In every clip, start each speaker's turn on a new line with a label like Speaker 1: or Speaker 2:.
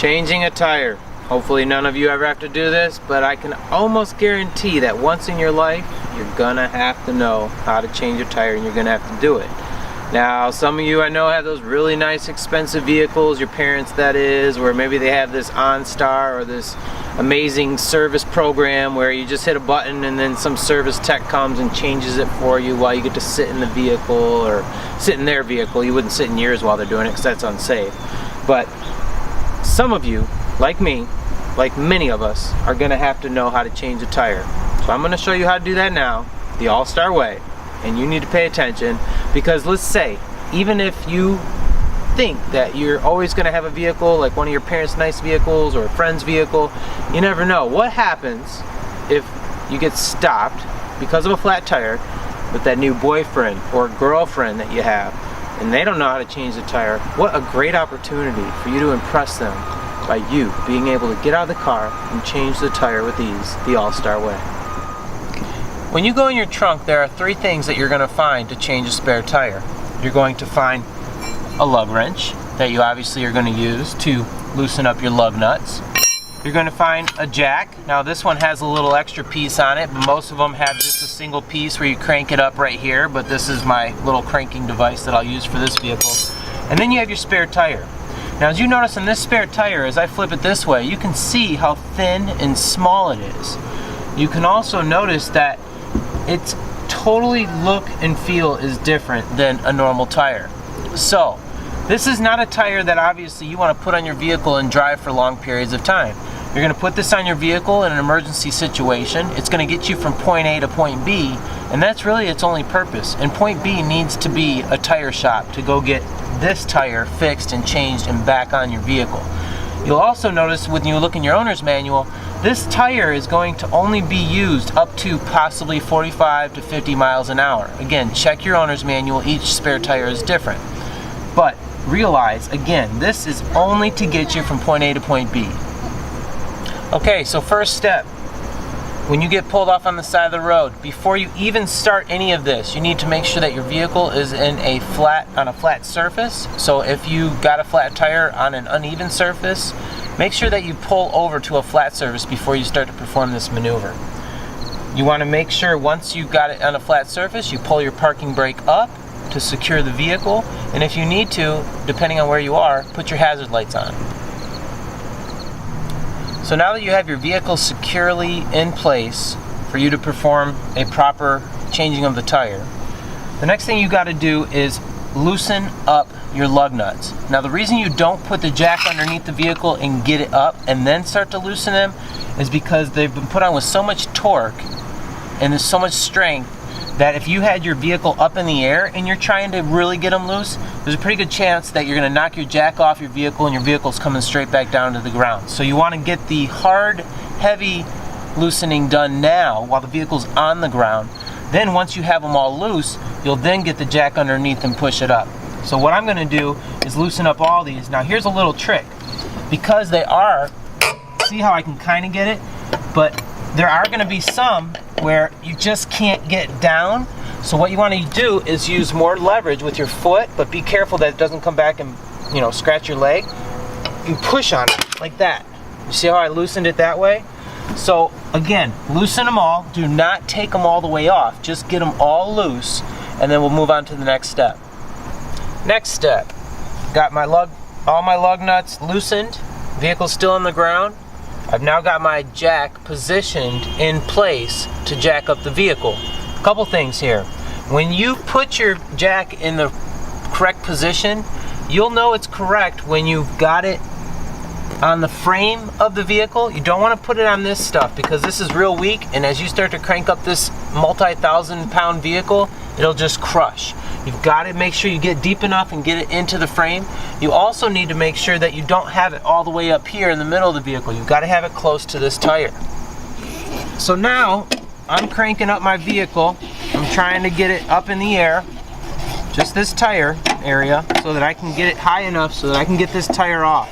Speaker 1: Changing a tire. Hopefully none of you ever have to do this, but I can almost guarantee that once in your life, you're gonna have to know how to change a tire and you're gonna have to do it. Now, some of you I know have those really nice expensive vehicles, your parents that is, where maybe they have this OnStar or this amazing service program where you just hit a button and then some service tech comes and changes it for you while you get to sit in the vehicle or sit in their vehicle. You wouldn't sit in yours while they're doing it because that's unsafe. But some of you, like me, like many of us, are gonna have to know how to change a tire. So I'm gonna show you how to do that now, the all-star way. And you need to pay attention, because let's say, even if you think that you're always gonna have a vehicle, like one of your parents' nice vehicles or a friend's vehicle, you never know. What happens if you get stopped because of a flat tire with that new boyfriend or girlfriend that you have, and they don't know how to change the tire? What a great opportunity for you to impress them by you being able to get out of the car and change the tire with ease, the all-star way. When you go in your trunk, there are three things that you're going to find to change a spare tire. You're going to find a lug wrench that you obviously are going to use to loosen up your lug nuts. You're going to find a jack. Now this one has a little extra piece on it, but most of them have just a single piece where you crank it up right here, but this is my little cranking device that I'll use for this vehicle. And then you have your spare tire. Now as you notice in this spare tire, as I flip it this way, you can see how thin and small it is. You can also notice that its totally look and feel is different than a normal tire. So this is not a tire that obviously you want to put on your vehicle and drive for long periods of time. You're going to put this on your vehicle in an emergency situation. It's going to get you from point A to point B, and that's really its only purpose. And point B needs to be a tire shop to go get this tire fixed and changed and back on your vehicle. You'll also notice when you look in your owner's manual, this tire is going to only be used up to possibly 45 to 50 miles an hour. Again, check your owner's manual, each spare tire is different. But realize, again, this is only to get you from point A to point B. Okay, so first step, when you get pulled off on the side of the road, before you even start any of this, you need to make sure that your vehicle is on a flat surface. So if you got a flat tire on an uneven surface, make sure that you pull over to a flat surface before you start to perform this maneuver. You want to make sure once you've got it on a flat surface, you pull your parking brake up to secure the vehicle, and if you need to, depending on where you are, put your hazard lights on. So now that you have your vehicle securely in place for you to perform a proper changing of the tire, the next thing you got to do is loosen up your lug nuts. Now the reason you don't put the jack underneath the vehicle and get it up and then start to loosen them is because they've been put on with so much torque and there's so much strength that if you had your vehicle up in the air and you're trying to really get them loose, there's a pretty good chance that you're going to knock your jack off your vehicle and your vehicle's coming straight back down to the ground. So you want to get the hard, heavy loosening done now while the vehicle's on the ground. Then once you have them all loose, you'll then get the jack underneath and push it up. So what I'm going to do is loosen up all these. Now here's a little trick. Because they are, see how I can kind of get it? But there are going to be some where you just can't get down. So what you want to do is use more leverage with your foot, but be careful that it doesn't come back and, you know, scratch your leg. You push on it like that. You see how I loosened it that way? So again, loosen them all. Do not take them all the way off. Just get them all loose, and then we'll move on to the next step. Next step, got all my lug nuts loosened. Vehicle's still on the ground. I've now got my jack positioned in place to jack up the vehicle. A couple things here. When you put your jack in the correct position, you'll know it's correct when you've got it on the frame of the vehicle. You don't want to put it on this stuff because this is real weak, and as you start to crank up this multi-thousand-pound vehicle, it'll just crush. You've got to make sure you get deep enough and get it into the frame. You also need to make sure that you don't have it all the way up here in the middle of the vehicle. You've got to have it close to this tire. So now I'm cranking up my vehicle. I'm trying to get it up in the air, just this tire area, so that I can get it high enough so that I can get this tire off.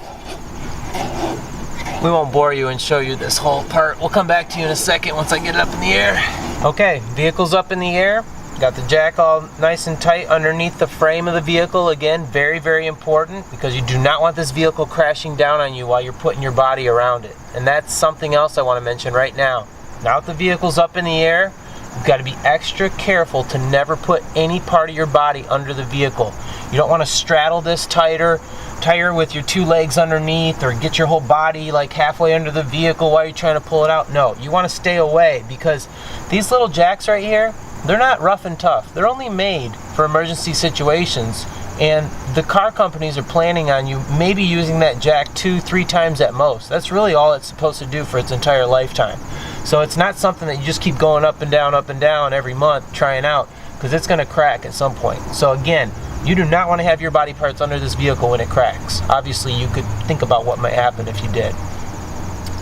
Speaker 1: We won't bore you and show you this whole part. We'll come back to you in a second once I get it up in the air. Okay, vehicle's up in the air. Got the jack all nice and tight underneath the frame of the vehicle. Again, very, very important, because you do not want this vehicle crashing down on you while you're putting your body around it. And that's something else I want to mention right now. Now that the vehicle's up in the air, you've got to be extra careful to never put any part of your body under the vehicle. You don't want to straddle this tire with your two legs underneath, or get your whole body like halfway under the vehicle while you're trying to pull it out. No, you want to stay away, because these little jacks right here, they're not rough and tough. They're only made for emergency situations, and the car companies are planning on you maybe using that jack 2-3 times at most. That's really all it's supposed to do for its entire lifetime. So it's not something that you just keep going up and down every month trying out, because it's going to crack at some point. So again, you do not want to have your body parts under this vehicle when it cracks. Obviously, you could think about what might happen if you did.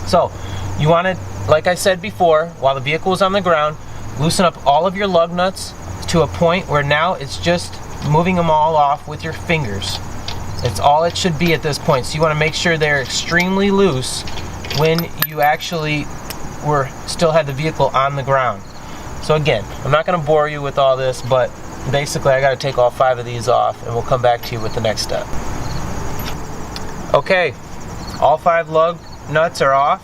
Speaker 1: So you want to, like I said before, while the vehicle is on the ground, loosen up all of your lug nuts to a point where now it's just moving them all off with your fingers. It's all it should be at this point. So you want to make sure they're extremely loose when you actually still had the vehicle on the ground. So again, I'm not going to bore you with all this, but basically I got to take all 5 of these off, and we'll come back to you with the next step. Okay, all 5 lug nuts are off.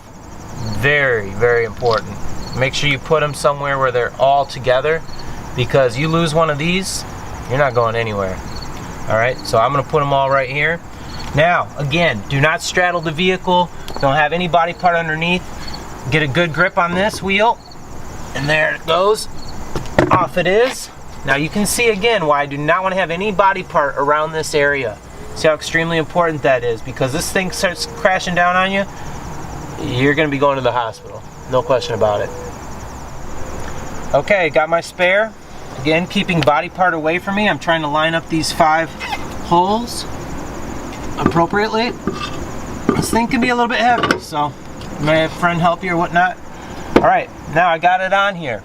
Speaker 1: Very, very important. Make sure you put them somewhere where they're all together, because you lose one of these, you're not going anywhere. Alright, so I'm going to put them all right here. Now, again, do not straddle the vehicle. Don't have any body part underneath. Get a good grip on this wheel, and there it goes. Off it is. Now you can see again why I do not want to have any body part around this area. See how extremely important that is, because this thing starts crashing down on you, you're going to be going to the hospital. No question about it. Okay, got my spare. Again, keeping body part away from me. I'm trying to line up these 5 holes appropriately. This thing can be a little bit heavy, so you may have a friend help you or whatnot. Alright, now I got it on here.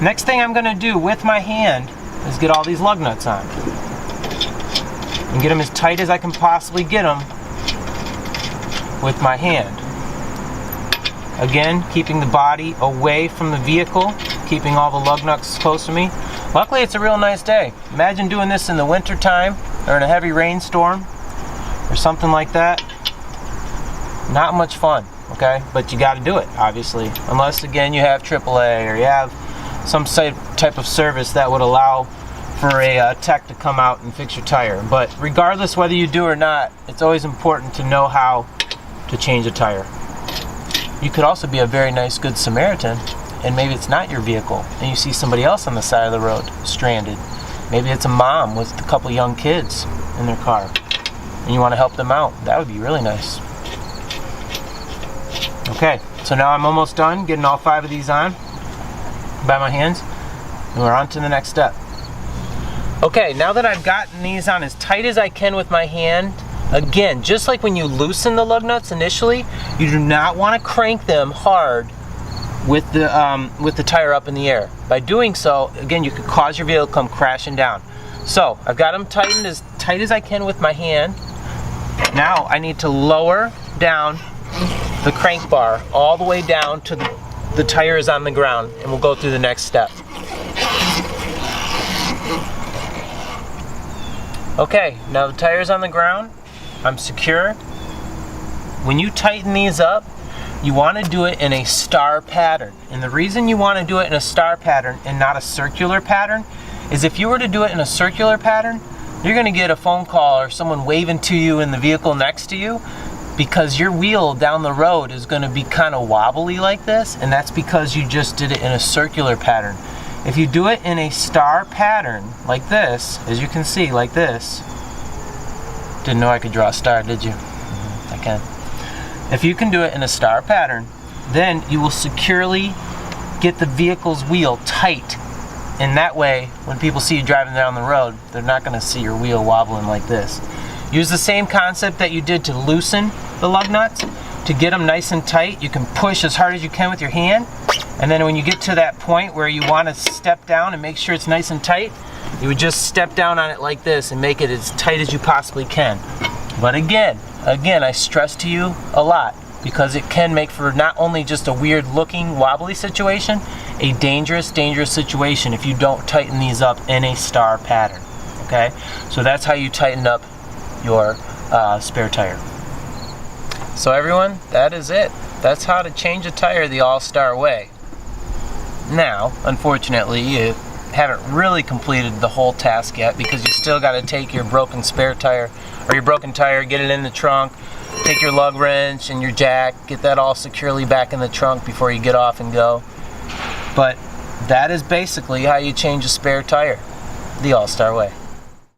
Speaker 1: Next thing I'm going to do with my hand is get all these lug nuts on. And get them as tight as I can possibly get them with my hand. Again, keeping the body away from the vehicle, keeping all the lug nuts close to me. Luckily, it's a real nice day. Imagine doing this in the winter time, or in a heavy rainstorm, or something like that. Not much fun, okay? But you got to do it, obviously. Unless, again, you have AAA, or you have some type of service that would allow for a tech to come out and fix your tire. But regardless whether you do or not, it's always important to know how to change a tire. You could also be a very nice good Samaritan, and maybe it's not your vehicle, and you see somebody else on the side of the road stranded. Maybe it's a mom with a couple young kids in their car, and you want to help them out. That would be really nice. Okay, so now I'm almost done getting all 5 of these on by my hands, and we're on to the next step. Okay, now that I've gotten these on as tight as I can with my hand, again, just like when you loosen the lug nuts initially, you do not want to crank them hard with the tire up in the air. By doing so, again, you could cause your vehicle to come crashing down. So I've got them tightened as tight as I can with my hand. Now I need to lower down the crank bar all the way down to the tire is on the ground, and we'll go through the next step. Okay, now the tire's on the ground. I'm secure. When you tighten these up, you want to do it in a star pattern. And the reason you want to do it in a star pattern and not a circular pattern is if you were to do it in a circular pattern, you're going to get a phone call or someone waving to you in the vehicle next to you, because your wheel down the road is going to be kind of wobbly like this, and that's because you just did it in a circular pattern. If you do it in a star pattern like this, as you can see, like this. Didn't know I could draw a star, did you? I can. If you can do it in a star pattern, then you will securely get the vehicle's wheel tight. And that way, when people see you driving down the road, they're not going to see your wheel wobbling like this. Use the same concept that you did to loosen the lug nuts. To get them nice and tight, you can push as hard as you can with your hand. And then when you get to that point where you want to step down and make sure it's nice and tight, you would just step down on it like this and make it as tight as you possibly can. But again, I stress to you a lot, because it can make for not only just a weird looking wobbly situation, a dangerous situation if you don't tighten these up in a star pattern. Okay, so that's how you tighten up your spare tire. So everyone, that is it. That's how to change a tire the all-star way. Now, unfortunately, you haven't really completed the whole task yet, because you still got to take your broken spare tire, or your broken tire, get it in the trunk, take your lug wrench and your jack, get that all securely back in the trunk before you get off and go. But that is basically how you change a spare tire the all-star way.